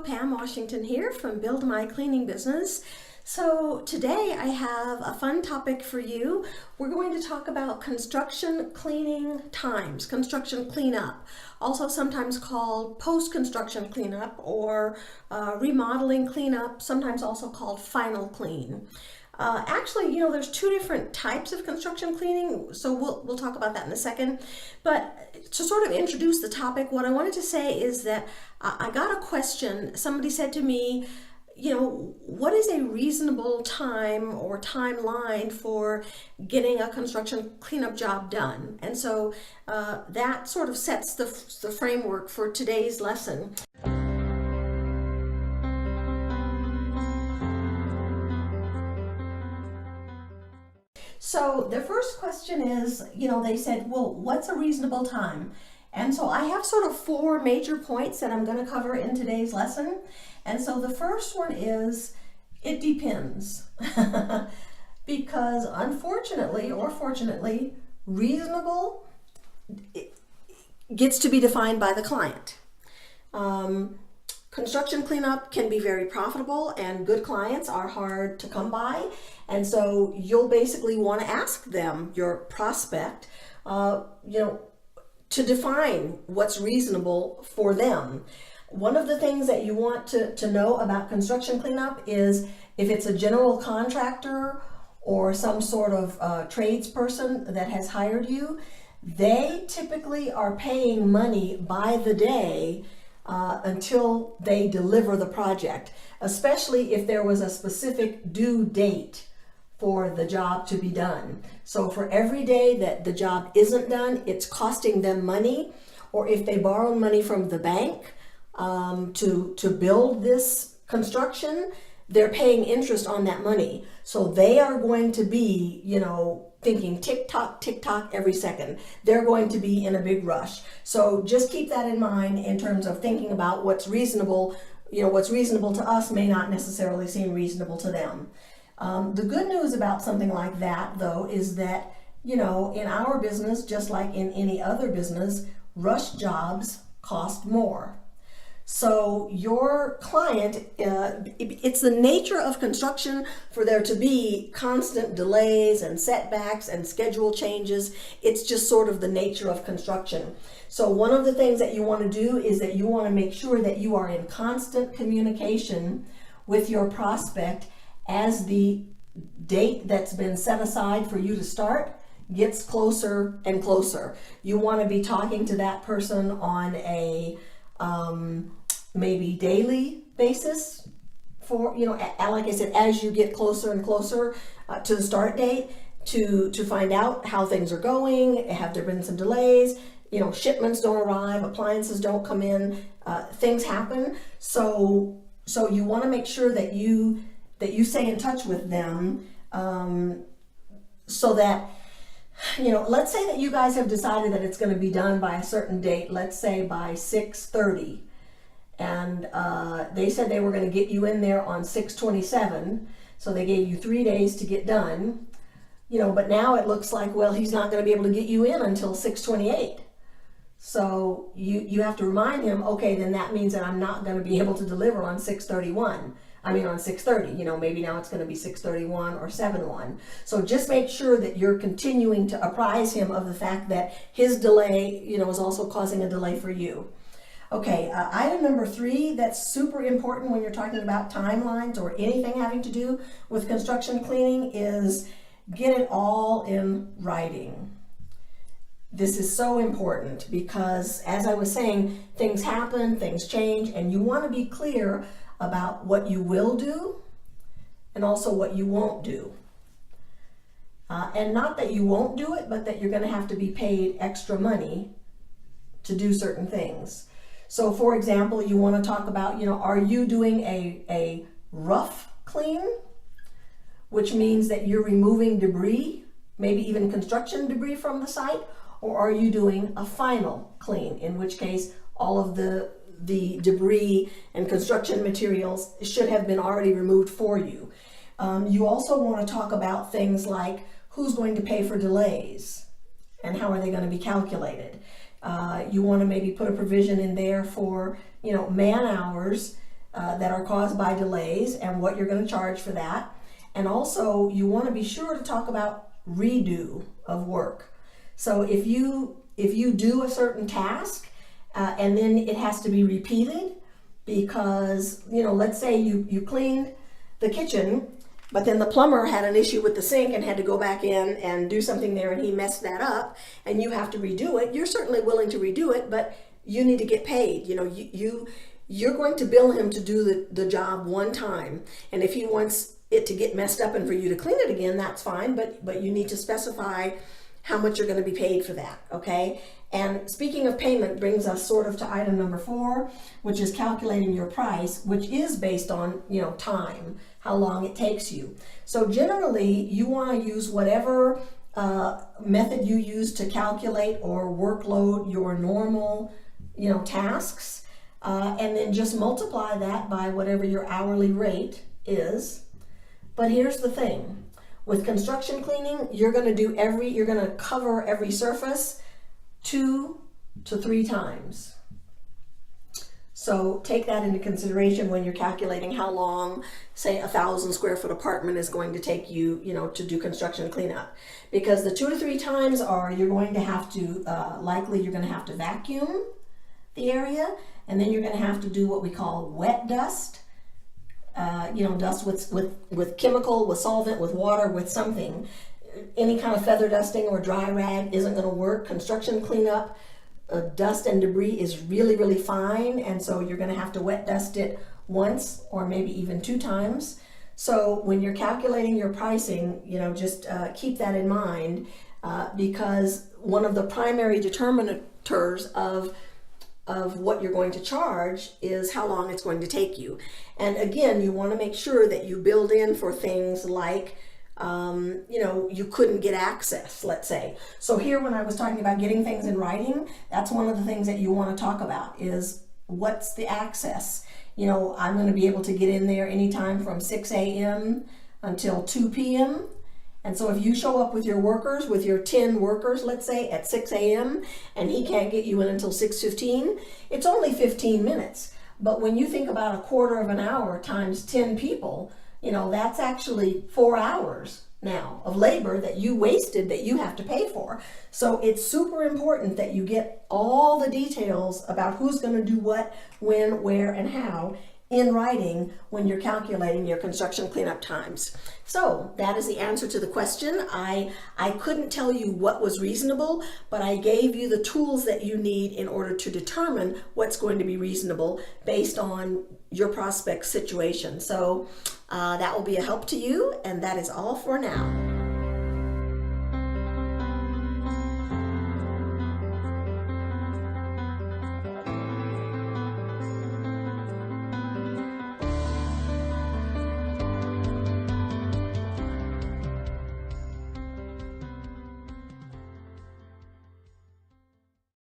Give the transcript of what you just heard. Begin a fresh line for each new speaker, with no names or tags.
Pam Washington here from Build My Cleaning Business. So today I have a fun topic for you. We're going to talk about construction cleaning times, construction cleanup, also sometimes called post-construction cleanup or remodeling cleanup, sometimes also called final clean. Actually, there's two different types of construction cleaning, so we'll talk about that in a second. But to sort of introduce the topic, what I wanted to say is that I got a question. Somebody said to me, what is a reasonable time or timeline for getting a construction cleanup job done? And so that sort of sets the framework for today's lesson. So the first question is, they said, well, what's a reasonable time? And so I have sort of four major points that I'm going to cover in today's lesson. And so the first one is, it depends. Because unfortunately or fortunately, reasonable gets to be defined by the client. Construction cleanup can be very profitable, and good clients are hard to come by. And so you'll basically want to ask them, your prospect, to define what's reasonable for them. One of the things that you want to know about construction cleanup is if it's a general contractor or some sort of tradesperson that has hired you, they typically are paying money by the day until they deliver the project, especially if there was a specific due date for the job to be done. So for every day that the job isn't done, it's costing them money. Or if they borrow money from the bank to build this construction, they're paying interest on that money. So they are going to be, thinking tick tock every second. They're going to be in a big rush. So just keep that in mind in terms of thinking about what's reasonable. What's reasonable to us may not necessarily seem reasonable to them. The good news about something like that, though, is that, in our business, just like in any other business, rush jobs cost more. So your client, it's the nature of construction for there to be constant delays and setbacks and schedule changes. It's just sort of the nature of construction. So one of the things that you want to do is that you want to make sure that you are in constant communication with your prospect as the date that's been set aside for you to start gets closer and closer. You want to be talking to that person on a maybe daily basis for, like I said, as you get closer and closer to the start date to find out how things are going. Have there been some delays? Shipments don't arrive, appliances don't come in, things happen. So you want to make sure that you stay in touch with them so that, let's say that you guys have decided that it's going to be done by a certain date, let's say by 6:30, and they said they were going to get you in there on 6:27, so they gave you 3 days to get done, but now it looks like, well, he's not going to be able to get you in until 6:28. So you have to remind him, okay, then that means that I'm not going to be able to deliver on 6:31. on 6:30, maybe now it's going to be 6:31 or 7:1. So just make sure that you're continuing to apprise him of the fact that his delay, is also causing a delay for you. Okay, item number 3 that's super important when you're talking about timelines or anything having to do with construction cleaning is get it all in writing. This is so important because, as I was saying, things happen, things change, and you want to be clear about what you will do and also what you won't do. And not that you won't do it, but that you're going to have to be paid extra money to do certain things. So for example, you want to talk about, are you doing a rough clean, which means that you're removing debris, maybe even construction debris from the site, or are you doing a final clean, in which case all of the debris and construction materials should have been already removed for you. You also want to talk about things like who's going to pay for delays and how are they going to be calculated. You want to maybe put a provision in there for, man hours that are caused by delays and what you're going to charge for that. And also you want to be sure to talk about redo of work. So if you do a certain task and then it has to be repeated because, let's say you cleaned the kitchen, but then the plumber had an issue with the sink and had to go back in and do something there and he messed that up and you have to redo it. You're certainly willing to redo it, but you need to get paid. You're going to bill him to do the job one time. And if he wants it to get messed up and for you to clean it again, that's fine, but you need to specify how much you're going to be paid for that, okay? And speaking of payment brings us sort of to item number 4, which is calculating your price, which is based on, time, how long it takes you. So generally, you want to use whatever method you use to calculate or workload your normal, tasks, and then just multiply that by whatever your hourly rate is. But here's the thing. With construction cleaning, you're going to cover every surface 2 to 3 times. So take that into consideration when you're calculating how long, say, a 1,000 square foot apartment is going to take you, to do construction cleanup. Because the 2 to 3 times are you're going to have to vacuum the area, and then you're going to have to do what we call wet dust. Dust with chemical, with solvent, with water, with something. Any kind of feather dusting or dry rag isn't going to work. Construction cleanup, dust and debris is really, really fine, and so you're going to have to wet dust it once or maybe even 2 times. So when you're calculating your pricing, just keep that in mind because one of the primary determinators of what you're going to charge is how long it's going to take you. And again, you want to make sure that you build in for things like, you couldn't get access, let's say. So here when I was talking about getting things in writing, that's one of the things that you want to talk about is what's the access. I'm going to be able to get in there anytime from 6 a.m. until 2 p.m. And so if you show up with your workers, with your 10 workers, let's say, at 6 a.m., and he can't get you in until 6:15, it's only 15 minutes. But when you think about a quarter of an hour times 10 people, that's actually 4 hours now of labor that you wasted that you have to pay for. So it's super important that you get all the details about who's going to do what, when, where, and how in writing when you're calculating your construction cleanup times. So that is the answer to the question. I couldn't tell you what was reasonable, but I gave you the tools that you need in order to determine what's going to be reasonable based on your prospect situation. So that will be a help to you, and that is all for now.